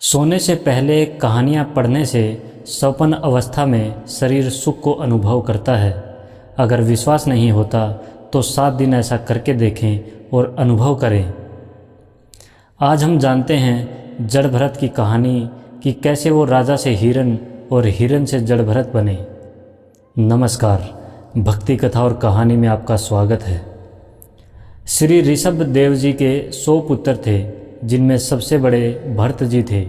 सोने से पहले कहानियाँ पढ़ने से स्वप्न अवस्था में शरीर सुख को अनुभव करता है। अगर विश्वास नहीं होता तो 7 दिन ऐसा करके देखें और अनुभव करें। आज हम जानते हैं जड़भरत की कहानी कि कैसे वो राजा से हिरन और हिरन से जड़भरत बने। नमस्कार, भक्ति कथा और कहानी में आपका स्वागत है। श्री ऋषभ देव जी के 100 पुत्र थे, जिनमें सबसे बड़े भरत जी थे।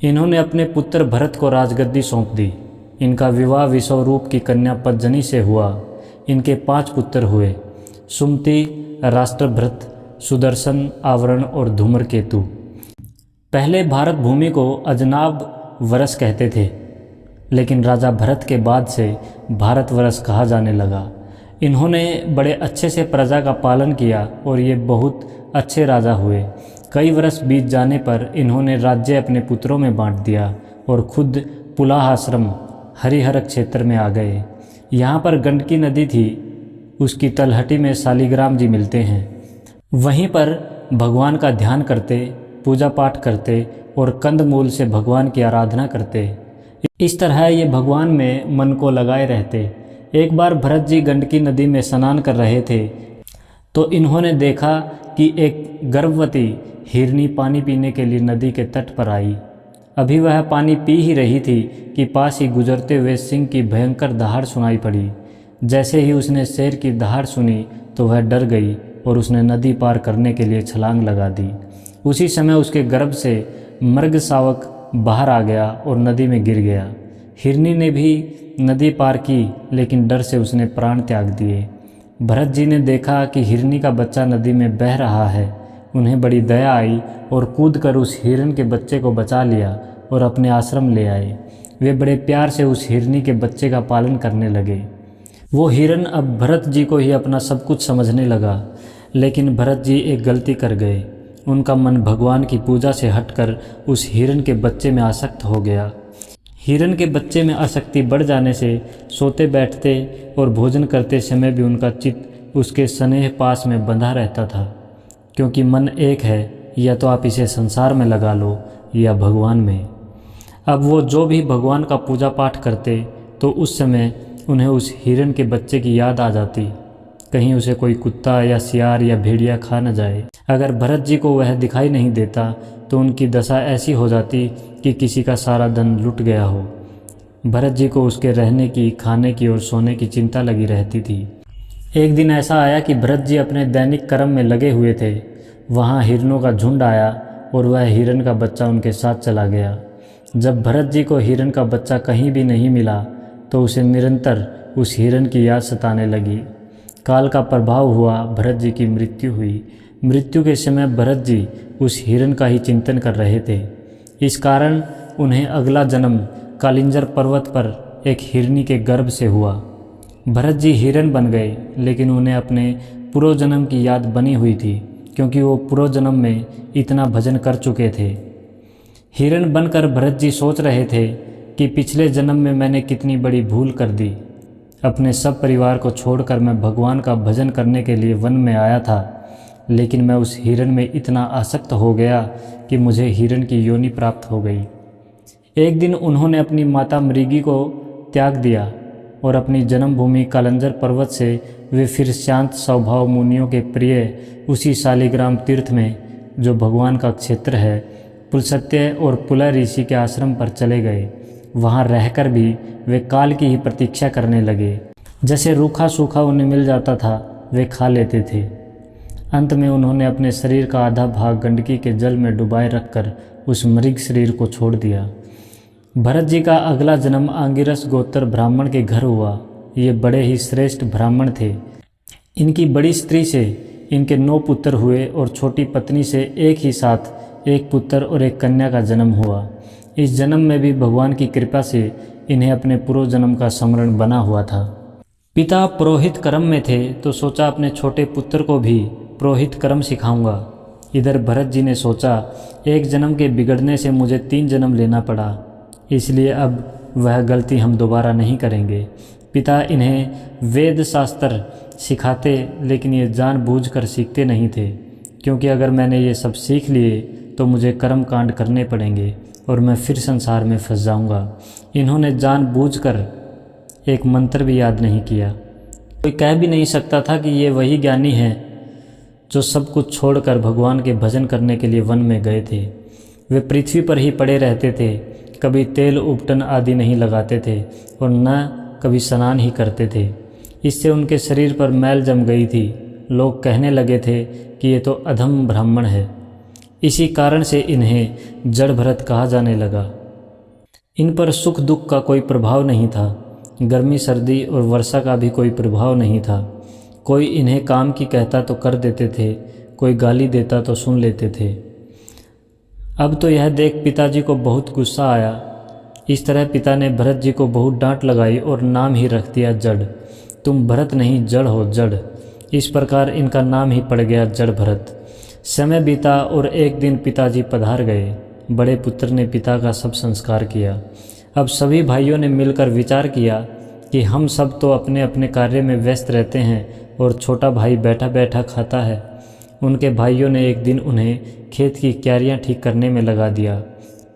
इन्होंने अपने पुत्र भरत को राजगद्दी सौंप दी। इनका विवाह विश्वरूप की कन्या पद्मनी से हुआ। इनके 5 पुत्र हुए, सुमति, राष्ट्रभृत, सुदर्शन, आवरण और धूम्रकेतु। पहले भारत भूमि को अजनाब वर्ष कहते थे, लेकिन राजा भरत के बाद से भारतवर्ष कहा जाने लगा। इन्होंने बड़े अच्छे से प्रजा का पालन किया और ये बहुत अच्छे राजा हुए। कई वर्ष बीत जाने पर इन्होंने राज्य अपने पुत्रों में बांट दिया और खुद पुलाह आश्रम हरिहर क्षेत्र में आ गए। यहाँ पर गंडकी नदी थी, उसकी तलहटी में शालिग्राम जी मिलते हैं। वहीं पर भगवान का ध्यान करते, पूजा पाठ करते और कंदमूल से भगवान की आराधना करते। इस तरह ये भगवान में मन को लगाए रहते। एक बार भरत जी गंडकी नदी में स्नान कर रहे थे तो इन्होंने देखा कि एक गर्भवती हिरनी पानी पीने के लिए नदी के तट पर आई। अभी वह पानी पी ही रही थी कि पास ही गुजरते हुए सिंह की भयंकर दहाड़ सुनाई पड़ी। जैसे ही उसने शेर की दहाड़ सुनी तो वह डर गई और उसने नदी पार करने के लिए छलांग लगा दी। उसी समय उसके गर्भ से मृग शावक बाहर आ गया और नदी में गिर गया। हिरनी ने भी नदी पार की, लेकिन डर से उसने प्राण त्याग दिए। भरत जी ने देखा कि हिरनी का बच्चा नदी में बह रहा है। उन्हें बड़ी दया आई और कूदकर उस हिरन के बच्चे को बचा लिया और अपने आश्रम ले आए। वे बड़े प्यार से उस हिरनी के बच्चे का पालन करने लगे। वो हिरन अब भरत जी को ही अपना सब कुछ समझने लगा, लेकिन भरत जी एक गलती कर गए। उनका मन भगवान की पूजा से हटकर उस हिरन के बच्चे में आसक्त हो गया। हिरन के बच्चे में आसक्ति बढ़ जाने से सोते बैठते और भोजन करते समय भी उनका चित्त उसके स्नेह पास में बंधा रहता था, क्योंकि मन एक है, या तो आप इसे संसार में लगा लो या भगवान में। अब वो जो भी भगवान का पूजा पाठ करते तो उस समय उन्हें उस हिरन के बच्चे की याद आ जाती, कहीं उसे कोई कुत्ता या सियार या भेड़िया खा न जाए। अगर भरत जी को वह दिखाई नहीं देता तो उनकी दशा ऐसी हो जाती कि किसी का सारा धन लुट गया हो। भरत जी को उसके रहने की, खाने की और सोने की चिंता लगी रहती थी। एक दिन ऐसा आया कि भरत जी अपने दैनिक कर्म में लगे हुए थे। वहाँ हिरनों का झुंड आया और वह हिरन का बच्चा उनके साथ चला गया। जब भरत जी को हिरन का बच्चा कहीं भी नहीं मिला तो उसे निरंतर उस हिरन की याद सताने लगी। काल का प्रभाव हुआ, भरत जी की मृत्यु हुई। मृत्यु के समय भरत जी उस हिरन का ही चिंतन कर रहे थे। इस कारण उन्हें अगला जन्म कालिंजर पर्वत पर एक हिरनी के गर्भ से हुआ। भरत जी हिरन बन गए, लेकिन उन्हें अपने पूर्व जन्म की याद बनी हुई थी, क्योंकि वो पूर्व जन्म में इतना भजन कर चुके थे। हिरन बनकर भरत जी सोच रहे थे कि पिछले जन्म में मैंने कितनी बड़ी भूल कर दी। अपने सब परिवार को छोड़कर मैं भगवान का भजन करने के लिए वन में आया था, लेकिन मैं उस हिरन में इतना आसक्त हो गया कि मुझे हिरन की योनि प्राप्त हो गई। एक दिन उन्होंने अपनी माता मृगी को त्याग दिया और अपनी जन्मभूमि कालंजर पर्वत से वे फिर शांत स्वभाव मुनियों के प्रिय उसी शालिग्राम तीर्थ में, जो भगवान का क्षेत्र है, पुलस्त्य और पुला ऋषि के आश्रम पर चले गए। वहाँ रहकर भी वे काल की ही प्रतीक्षा करने लगे। जैसे रूखा सूखा उन्हें मिल जाता था वे खा लेते थे। अंत में उन्होंने अपने शरीर का आधा भाग गंडकी के जल में डुबाए रखकर उस मृग शरीर को छोड़ दिया। भरत जी का अगला जन्म आंगिरस गोत्र ब्राह्मण के घर हुआ। ये बड़े ही श्रेष्ठ ब्राह्मण थे। इनकी बड़ी स्त्री से इनके 9 पुत्र हुए और छोटी पत्नी से एक ही साथ एक पुत्र और एक कन्या का जन्म हुआ। इस जन्म में भी भगवान की कृपा से इन्हें अपने पूर्व जन्म का स्मरण बना हुआ था। पिता पुरोहित कर्म में थे तो सोचा अपने छोटे पुत्र को भी पुरोहित कर्म सिखाऊंगा। इधर भरत जी ने सोचा, एक जन्म के बिगड़ने से मुझे 3 जन्म लेना पड़ा, इसलिए अब वह गलती हम दोबारा नहीं करेंगे। पिता इन्हें वेद शास्त्र सिखाते, लेकिन ये जानबूझकर सीखते नहीं थे, क्योंकि अगर मैंने ये सब सीख लिए तो मुझे कर्म कांड करने पड़ेंगे और मैं फिर संसार में फंस जाऊंगा। इन्होंने जानबूझकर एक मंत्र भी याद नहीं किया। कोई कह भी नहीं सकता था कि ये वही ज्ञानी हैं जो सब कुछ छोड़कर भगवान के भजन करने के लिए वन में गए थे। वे पृथ्वी पर ही पड़े रहते थे, कभी तेल उपटन आदि नहीं लगाते थे और न कभी स्नान ही करते थे। इससे उनके शरीर पर मैल जम गई थी। लोग कहने लगे थे कि ये तो अधम ब्राह्मण है। इसी कारण से इन्हें जड़ भरत कहा जाने लगा। इन पर सुख दुख का कोई प्रभाव नहीं था, गर्मी सर्दी और वर्षा का भी कोई प्रभाव नहीं था। कोई इन्हें काम की कहता तो कर देते थे, कोई गाली देता तो सुन लेते थे। अब तो यह देख पिताजी को बहुत गुस्सा आया। इस तरह पिता ने भरत जी को बहुत डांट लगाई और नाम ही रख दिया जड़। तुम भरत नहीं जड़ हो, जड़। इस प्रकार इनका नाम ही पड़ गया जड़ भरत। समय बीता और एक दिन पिताजी पधार गए। बड़े पुत्र ने पिता का सब संस्कार किया। अब सभी भाइयों ने मिलकर विचार किया कि हम सब तो अपने अपने कार्य में व्यस्त रहते हैं और छोटा भाई बैठा बैठा खाता है। उनके भाइयों ने एक दिन उन्हें खेत की क्यारियां ठीक करने में लगा दिया।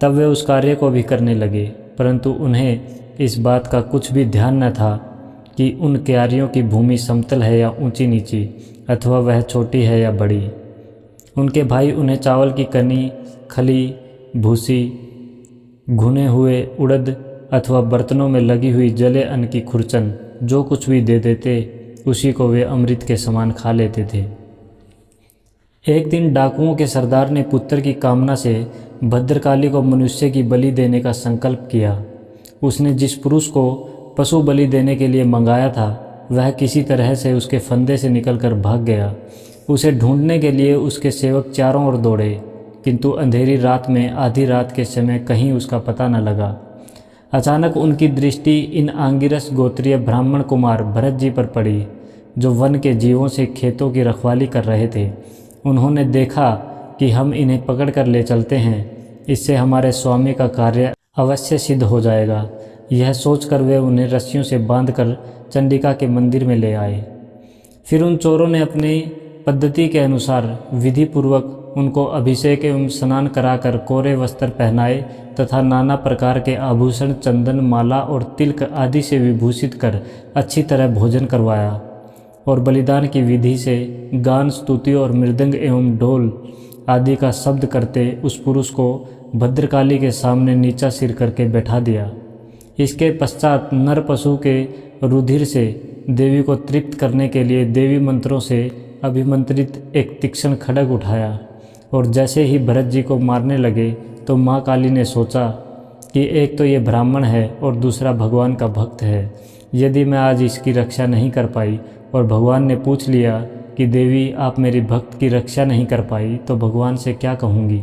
तब वे उस कार्य को भी करने लगे, परंतु उन्हें इस बात का कुछ भी ध्यान न था कि उन क्यारियों की भूमि समतल है या ऊंची नीची, अथवा वह छोटी है या बड़ी। उनके भाई उन्हें चावल की कनी, खली, भूसी, भुने हुए उड़द अथवा बर्तनों में लगी हुई जले अन्न की खुरचन जो कुछ भी दे देते, उसी को वे अमृत के समान खा लेते थे। एक दिन डाकुओं के सरदार ने पुत्र की कामना से भद्रकाली को मनुष्य की बलि देने का संकल्प किया। उसने जिस पुरुष को पशु बलि देने के लिए मंगाया था, वह किसी तरह से उसके फंदे से निकलकर भाग गया। उसे ढूंढने के लिए उसके सेवक चारों ओर दौड़े, किंतु अंधेरी रात में आधी रात के समय कहीं उसका पता न लगा। अचानक उनकी दृष्टि इन आंगिरस गोत्रीय ब्राह्मण कुमार भरत जी पर पड़ी, जो वन के जीवों से खेतों की रखवाली कर रहे थे। उन्होंने देखा कि हम इन्हें पकड़ कर ले चलते हैं, इससे हमारे स्वामी का कार्य अवश्य सिद्ध हो जाएगा। यह सोचकर वे उन्हें रस्सियों से बांधकर चंडिका के मंदिर में ले आए। फिर उन चोरों ने अपनी पद्धति के अनुसार विधि पूर्वक उनको अभिषेक एवं स्नान कराकर कोरे वस्त्र पहनाए तथा नाना प्रकार के आभूषण, चंदन, माला और तिलक आदि से विभूषित कर अच्छी तरह भोजन करवाया और बलिदान की विधि से गान, स्तुति और मृदंग एवं ढोल आदि का शब्द करते उस पुरुष को भद्रकाली के सामने नीचा सिर करके बैठा दिया। इसके पश्चात नर पशु के रुधिर से देवी को तृप्त करने के लिए देवी मंत्रों से अभिमंत्रित एक तीक्ष्ण खड्ग उठाया और जैसे ही भरत जी को मारने लगे तो माँ काली ने सोचा कि एक तो ये ब्राह्मण है और दूसरा भगवान का भक्त है। यदि मैं आज इसकी रक्षा नहीं कर पाई और भगवान ने पूछ लिया कि देवी आप मेरी भक्त की रक्षा नहीं कर पाई तो भगवान से क्या कहूँगी।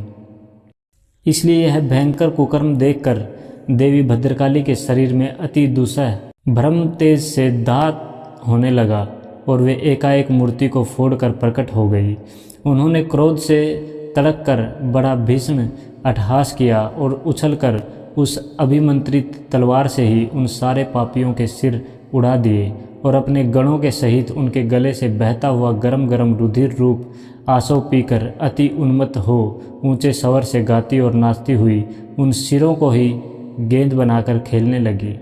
इसलिए यह भयंकर कुकर्म देखकर देवी भद्रकाली के शरीर में अति दुस्सह भ्रम तेज से दात होने लगा और वे एकाएक मूर्ति को फोड़कर प्रकट हो गई। उन्होंने क्रोध से तड़क कर बड़ा भीषण अट्टहास किया और उछलकर उस अभिमंत्रित तलवार से ही उन सारे पापियों के सिर उड़ा दिए और अपने गणों के सहित उनके गले से बहता हुआ गरम गरम रुधिर रूप आसव पीकर अति उन्मत्त हो ऊंचे स्वर से गाती और नाचती हुई उन सिरों को ही गेंद बनाकर खेलने लगी।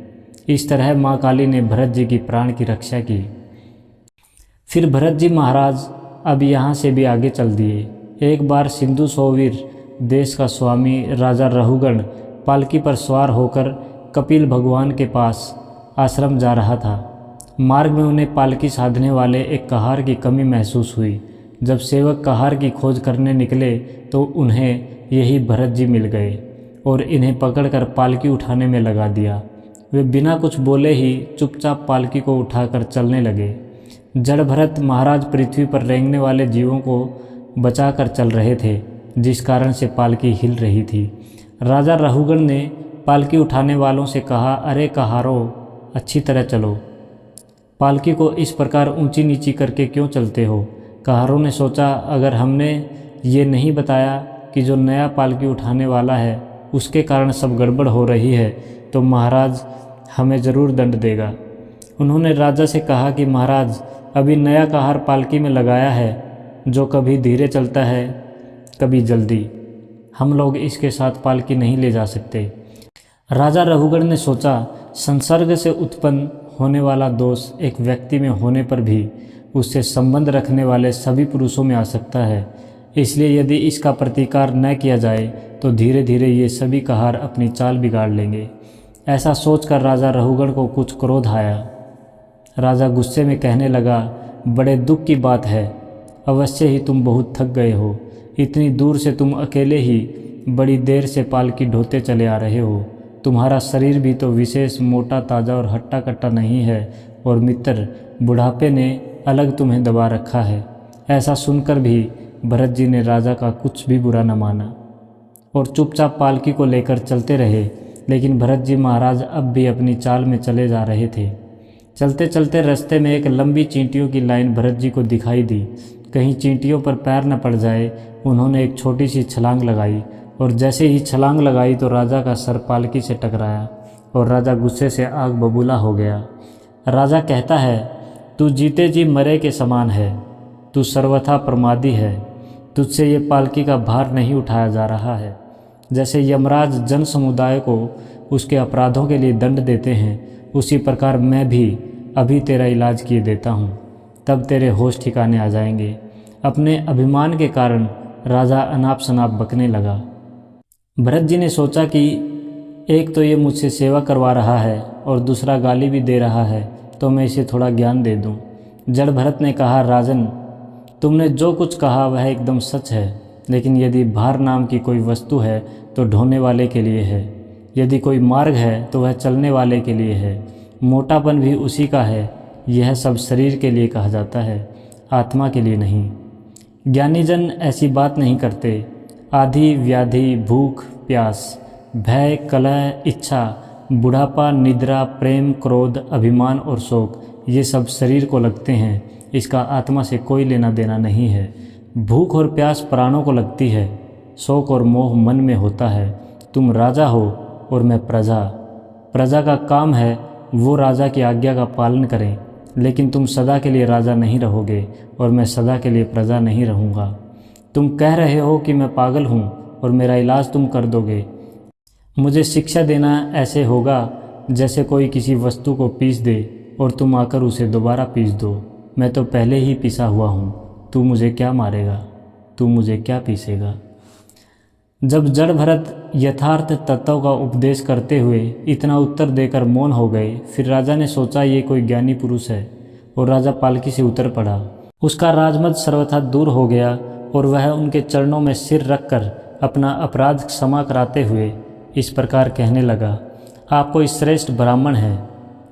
इस तरह माँ काली ने भरत जी की प्राण की रक्षा की। फिर भरत जी महाराज अब यहाँ से भी आगे चल दिए। एक बार सिंधु सोवीर देश का स्वामी राजा रहुगण पालकी पर सवार होकर कपिल भगवान के पास आश्रम जा रहा था। मार्ग में उन्हें पालकी साधने वाले एक कहार की कमी महसूस हुई। जब सेवक कहार की खोज करने निकले तो उन्हें यही भरत जी मिल गए और इन्हें पकड़कर पालकी उठाने में लगा दिया। वे बिना कुछ बोले ही चुपचाप पालकी को उठाकर चलने लगे। जड़ भरत महाराज पृथ्वी पर रेंगने वाले जीवों को बचाकर चल रहे थे, जिस कारण से पालकी हिल रही थी। राजा रहुगण ने पालकी उठाने वालों से कहा, अरे कहारो, अच्छी तरह चलो, पालकी को इस प्रकार ऊंची नीची करके क्यों चलते हो। कहारों ने सोचा, अगर हमने ये नहीं बताया कि जो नया पालकी उठाने वाला है उसके कारण सब गड़बड़ हो रही है तो महाराज हमें ज़रूर दंड देगा। उन्होंने राजा से कहा कि महाराज, अभी नया कहार पालकी में लगाया है जो कभी धीरे चलता है कभी जल्दी। हम लोग इसके साथ पालकी नहीं ले जा सकते। राजा रघुगण ने सोचा, संसर्ग से उत्पन्न होने वाला दोष एक व्यक्ति में होने पर भी उससे संबंध रखने वाले सभी पुरुषों में आ सकता है, इसलिए यदि इसका प्रतिकार न किया जाए तो धीरे धीरे ये सभी कहार अपनी चाल बिगाड़ लेंगे। ऐसा सोचकर राजा रघुगण को कुछ क्रोध आया। राजा गुस्से में कहने लगा, बड़े दुख की बात है, अवश्य ही तुम बहुत थक गए हो। इतनी दूर से तुम अकेले ही बड़ी देर से पालकी ढोते चले आ रहे हो। तुम्हारा शरीर भी तो विशेष मोटा ताज़ा और हट्टा कट्टा नहीं है, और मित्र बुढ़ापे ने अलग तुम्हें दबा रखा है। ऐसा सुनकर भी भरत जी ने राजा का कुछ भी बुरा न माना और चुपचाप पालकी को लेकर चलते रहे। लेकिन भरत जी महाराज अब भी अपनी चाल में चले जा रहे थे। चलते चलते रास्ते में एक लंबी चींटियों की लाइन भरत जी को दिखाई दी। कहीं चींटियों पर पैर न पड़ जाए, उन्होंने एक छोटी सी छलांग लगाई, और जैसे ही छलांग लगाई तो राजा का सर पालकी से टकराया और राजा गुस्से से आग बबूला हो गया। राजा कहता है, तू जीते जी मरे के समान है, तू सर्वथा प्रमादी है, तुझसे ये पालकी का भार नहीं उठाया जा रहा है। जैसे यमराज जन समुदाय को उसके अपराधों के लिए दंड देते हैं, उसी प्रकार मैं भी अभी तेरा इलाज किए देता हूँ, तब तेरे होश ठिकाने आ जाएंगे। अपने अभिमान के कारण राजा अनाप शनाप बकने लगा। भरत जी ने सोचा कि एक तो ये मुझसे सेवा करवा रहा है और दूसरा गाली भी दे रहा है, तो मैं इसे थोड़ा ज्ञान दे दूं। जड़ भरत ने कहा, राजन, तुमने जो कुछ कहा वह एकदम सच है, लेकिन यदि भार नाम की कोई वस्तु है तो ढोने वाले के लिए है, यदि कोई मार्ग है तो वह चलने वाले के लिए है, मोटापन भी उसी का है। यह सब शरीर के लिए कहा जाता है, आत्मा के लिए नहीं। ज्ञानी जन ऐसी बात नहीं करते। आधि, व्याधि, भूख, प्यास, भय, कलह, इच्छा, बुढ़ापा, निद्रा, प्रेम, क्रोध, अभिमान और शोक, ये सब शरीर को लगते हैं, इसका आत्मा से कोई लेना देना नहीं है। भूख और प्यास प्राणों को लगती है, शोक और मोह मन में होता है। तुम राजा हो और मैं प्रजा। प्रजा का काम है वो राजा की आज्ञा का पालन करें, लेकिन तुम सदा के लिए राजा नहीं रहोगे और मैं सदा के लिए प्रजा नहीं रहूँगा। तुम कह रहे हो कि मैं पागल हूँ और मेरा इलाज तुम कर दोगे। मुझे शिक्षा देना ऐसे होगा जैसे कोई किसी वस्तु को पीस दे और तुम आकर उसे दोबारा पीस दो। मैं तो पहले ही पिसा हुआ हूँ, तू मुझे क्या मारेगा, तू मुझे क्या पीसेगा। जब जड़ भरत यथार्थ तत्व का उपदेश करते हुए इतना उत्तर देकर मौन हो गए, फिर राजा ने सोचा ये कोई ज्ञानी पुरुष है, और राजा पालकी से उतर पड़ा। उसका राजमद सर्वथा दूर हो गया और वह उनके चरणों में सिर रखकर अपना अपराध क्षमा कराते हुए इस प्रकार कहने लगा, आप कोई श्रेष्ठ ब्राह्मण हैं?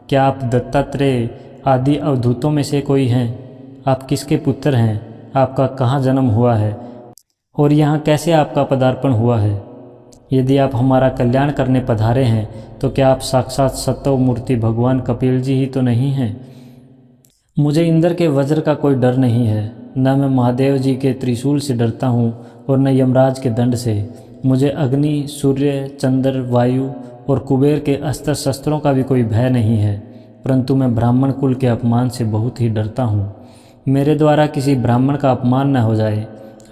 क्या आप दत्तात्रेय आदि अवधूतों में से कोई हैं? आप किसके पुत्र हैं? आपका कहाँ जन्म हुआ है और यहाँ कैसे आपका पदार्पण हुआ है? यदि आप हमारा कल्याण करने पधारे हैं तो क्या आप साक्षात सत्व मूर्ति भगवान कपिल जी ही तो नहीं हैं? मुझे इंद्र के वज्र का कोई डर नहीं है, न मैं महादेव जी के त्रिशूल से डरता हूँ और न यमराज के दंड से। मुझे अग्नि, सूर्य, चंद्र, वायु और कुबेर के अस्त्र शस्त्रों का भी कोई भय नहीं है, परंतु मैं ब्राह्मण कुल के अपमान से बहुत ही डरता हूँ। मेरे द्वारा किसी ब्राह्मण का अपमान न हो जाए।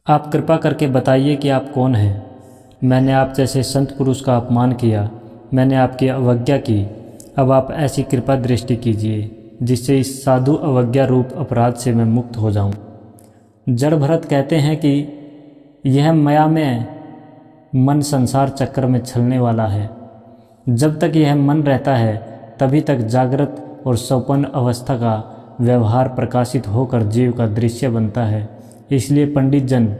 आप कृपा करके बताइए कि आप कौन हैं? मैंने आप जैसे संत पुरुष का अपमान किया, मैंने आपकी अवज्ञा की। अब आप ऐसी कृपा दृष्टि कीजिए जिससे इस साधु अवज्ञा रूप अपराध से मैं मुक्त हो जाऊं। जड़ भरत कहते हैं कि यह माया में मन संसार चक्र में छलने वाला है। जब तक यह मन रहता है तभी तक जागृत और स्वप्न अवस्था का व्यवहार प्रकाशित होकर जीव का दृश्य बनता है। इसलिए पंडित जन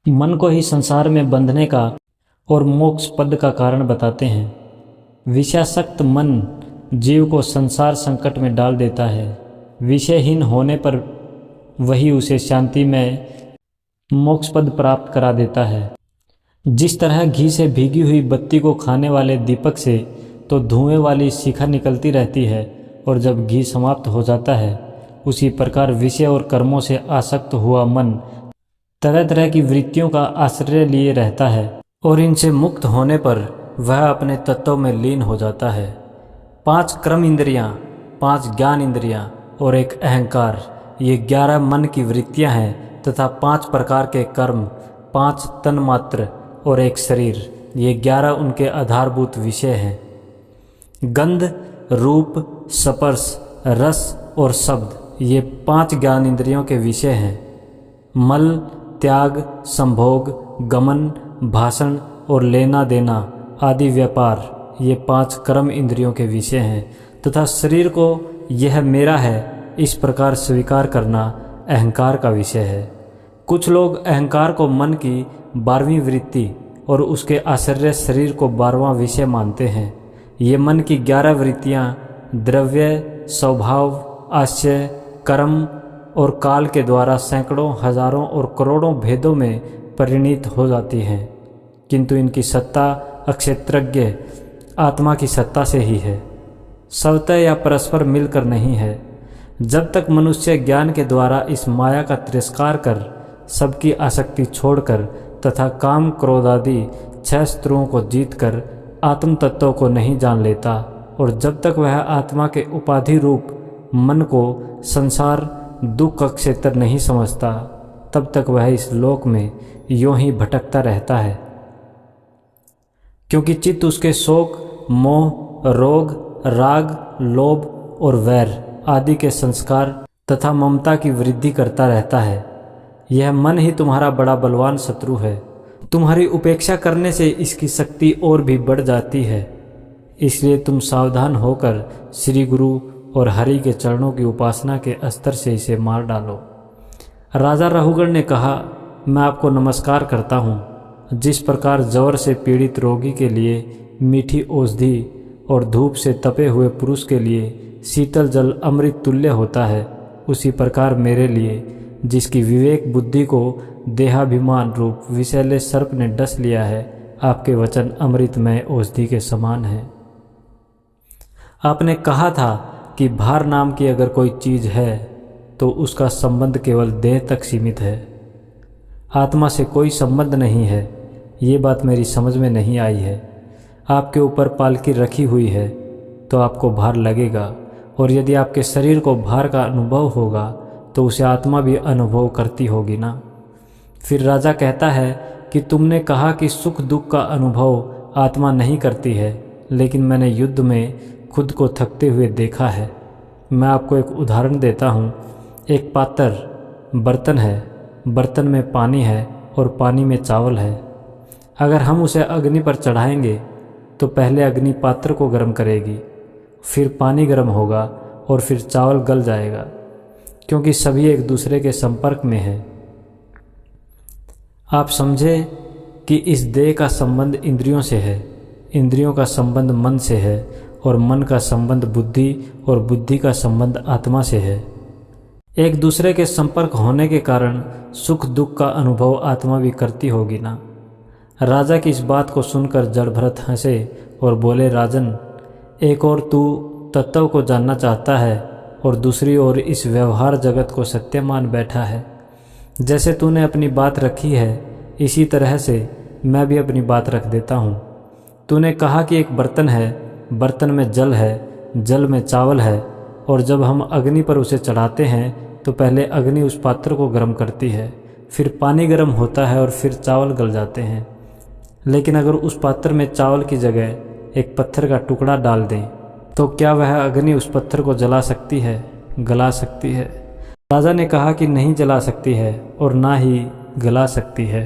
मन को ही संसार में बंधने का और मोक्ष पद का कारण बताते हैं। विषयासक्त मन जीव को संसार संकट में डाल देता है। विषयहीन होने पर वही उसे शांति में मोक्ष पद प्राप्त करा देता है। जिस तरह घी से भीगी हुई बत्ती को खाने वाले दीपक से तो धुएं वाली शिखा निकलती रहती है और जब घी समाप्त हो जाता है, उसी प्रकार विषय और कर्मों से आसक्त हुआ मन तरह तरह की वृत्तियों का आश्रय लिए रहता है और इनसे मुक्त होने पर वह अपने तत्व में लीन हो जाता है। 5 कर्म इंद्रियां, 5 ज्ञान इंद्रियां और एक अहंकार, ये 11 मन की वृत्तियां हैं तथा 5 प्रकार के कर्म, 5 तन्मात्र और एक शरीर, ये 11 उनके आधारभूत विषय हैं। गंध, रूप, स्पर्श, रस और शब्द, ये 5 ज्ञान इंद्रियों के विषय हैं। मल, त्याग, संभोग, गमन, भाषण और लेना देना आदि व्यापार, ये 5 कर्म इंद्रियों के विषय हैं। तथा शरीर को यह मेरा है इस प्रकार स्वीकार करना अहंकार का विषय है। कुछ लोग अहंकार को मन की 12वीं वृत्ति और उसके आश्रय शरीर को 12वां विषय मानते हैं। ये मन की 11 वृत्तियाँ द्रव्य, स्वभाव, आशय, कर्म और काल के द्वारा सैकड़ों, हजारों और करोड़ों भेदों में परिणीत हो जाती हैं, किंतु इनकी सत्ता अक्षेत्रज्ञ आत्मा की सत्ता से ही है, स्वतः या परस्पर मिलकर नहीं है। जब तक मनुष्य ज्ञान के द्वारा इस माया का तिरस्कार कर सबकी आसक्ति छोड़कर तथा काम, क्रोध आदि 6 शत्रुओं को जीतकर आत्म तत्व को नहीं जान लेता, और जब तक वह आत्मा के उपाधि रूप मन को संसार दुख का क्षेत्र नहीं समझता, तब तक वह इस लोक में यों ही भटकता रहता है। क्योंकि चित्त उसके शोक, मोह, रोग, राग, लोभ और वैर आदि के संस्कार तथा ममता की वृद्धि करता रहता है। यह मन ही तुम्हारा बड़ा बलवान शत्रु है। तुम्हारी उपेक्षा करने से इसकी शक्ति और भी बढ़ जाती है। इसलिए तुम सावधान होकर श्री गुरु और हरि के चरणों की उपासना के अस्त्र से इसे मार डालो। राजा रहुगण ने कहा, मैं आपको नमस्कार करता हूँ। जिस प्रकार ज्वर से पीड़ित रोगी के लिए मीठी औषधि और धूप से तपे हुए पुरुष के लिए शीतल जल अमृत तुल्य होता है, उसी प्रकार मेरे लिए, जिसकी विवेक बुद्धि को देहाभिमान रूप विषैले सर्प ने डस लिया है, आपके वचन अमृतमय औषधि के समान है। आपने कहा था कि भार नाम की अगर कोई चीज़ है तो उसका संबंध केवल देह तक सीमित है, आत्मा से कोई संबंध नहीं है। ये बात मेरी समझ में नहीं आई है। आपके ऊपर पालकी रखी हुई है तो आपको भार लगेगा, और यदि आपके शरीर को भार का अनुभव होगा तो उसे आत्मा भी अनुभव करती होगी ना। फिर राजा कहता है कि तुमने कहा कि सुख दुख का अनुभव आत्मा नहीं करती है, लेकिन मैंने युद्ध में खुद को थकते हुए देखा है। मैं आपको एक उदाहरण देता हूँ। एक पात्र बर्तन है, बर्तन में पानी है और पानी में चावल है। अगर हम उसे अग्नि पर चढ़ाएंगे तो पहले अग्नि पात्र को गर्म करेगी, फिर पानी गर्म होगा और फिर चावल गल जाएगा, क्योंकि सभी एक दूसरे के संपर्क में है। आप समझे कि इस देह का संबंध इंद्रियों से है, इंद्रियों का संबंध मन से है, और मन का संबंध बुद्धि और बुद्धि का संबंध आत्मा से है। एक दूसरे के संपर्क होने के कारण सुख दुख का अनुभव आत्मा भी करती होगी ना। राजा की इस बात को सुनकर जड़भरत हंसे और बोले, राजन, एक और तू तत्व को जानना चाहता है और दूसरी ओर इस व्यवहार जगत को सत्य मान बैठा है। जैसे तूने अपनी बात रखी है, इसी तरह से मैं भी अपनी बात रख देता हूँ। तूने कहा कि एक बर्तन है, बर्तन में जल है, जल में चावल है, और जब हम अग्नि पर उसे चढ़ाते हैं तो पहले अग्नि उस पात्र को गर्म करती है, फिर पानी गर्म होता है और फिर चावल गल जाते हैं। लेकिन अगर उस पात्र में चावल की जगह एक पत्थर का टुकड़ा डाल दें तो क्या वह अग्नि उस पत्थर को जला सकती है, गला सकती है? राजा ने कहा कि नहीं जला सकती है और ना ही गला सकती है।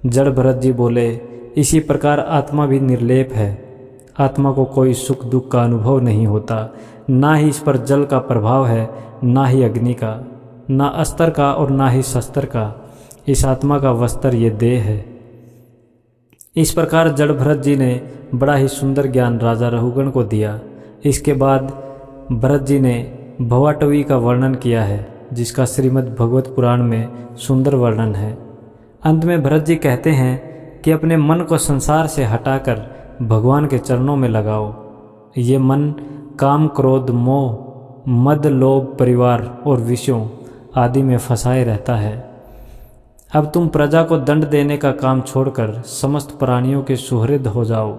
जड़ भरत जी बोले, इसी प्रकार आत्मा भी निर्लेप है। आत्मा को कोई सुख दुख का अनुभव नहीं होता, ना ही इस पर जल का प्रभाव है, ना ही अग्नि का, ना अस्त्र का और ना ही शस्त्र का। इस आत्मा का वस्त्र ये देह है। इस प्रकार जड़ भरत जी ने बड़ा ही सुंदर ज्ञान राजा रहुगण को दिया। इसके बाद भरत जी ने भवाटवी का वर्णन किया है, जिसका श्रीमद् भगवत पुराण में सुंदर वर्णन है। अंत में भरत जी कहते हैं कि अपने मन को संसार से हटाकर भगवान के चरणों में लगाओ। ये मन काम, क्रोध, मोह, मद, लोभ, परिवार और विषयों आदि में फंसाए रहता है। अब तुम प्रजा को दंड देने का काम छोड़कर समस्त प्राणियों के सुहृद हो जाओ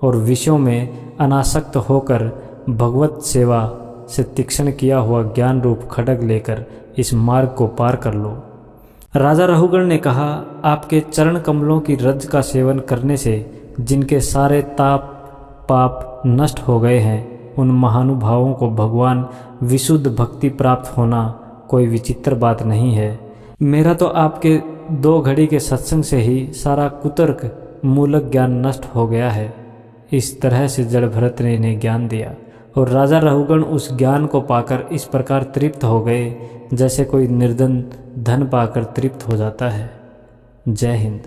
और विषयों में अनासक्त होकर भगवत सेवा से तीक्ष्ण किया हुआ ज्ञान रूप खड्ग लेकर इस मार्ग को पार कर लो। राजा रहुगण ने कहा, आपके चरण कमलों की रज का सेवन करने से जिनके सारे ताप पाप नष्ट हो गए हैं, उन महानुभावों को भगवान विशुद्ध भक्ति प्राप्त होना कोई विचित्र बात नहीं है। मेरा तो आपके 2 घड़ी के सत्संग से ही सारा कुतर्क मूलक ज्ञान नष्ट हो गया है। इस तरह से जड़ भरत ने इन्हें ज्ञान दिया और राजा रहुगण उस ज्ञान को पाकर इस प्रकार तृप्त हो गए जैसे कोई निर्धन धन पाकर तृप्त हो जाता है। जय हिंद।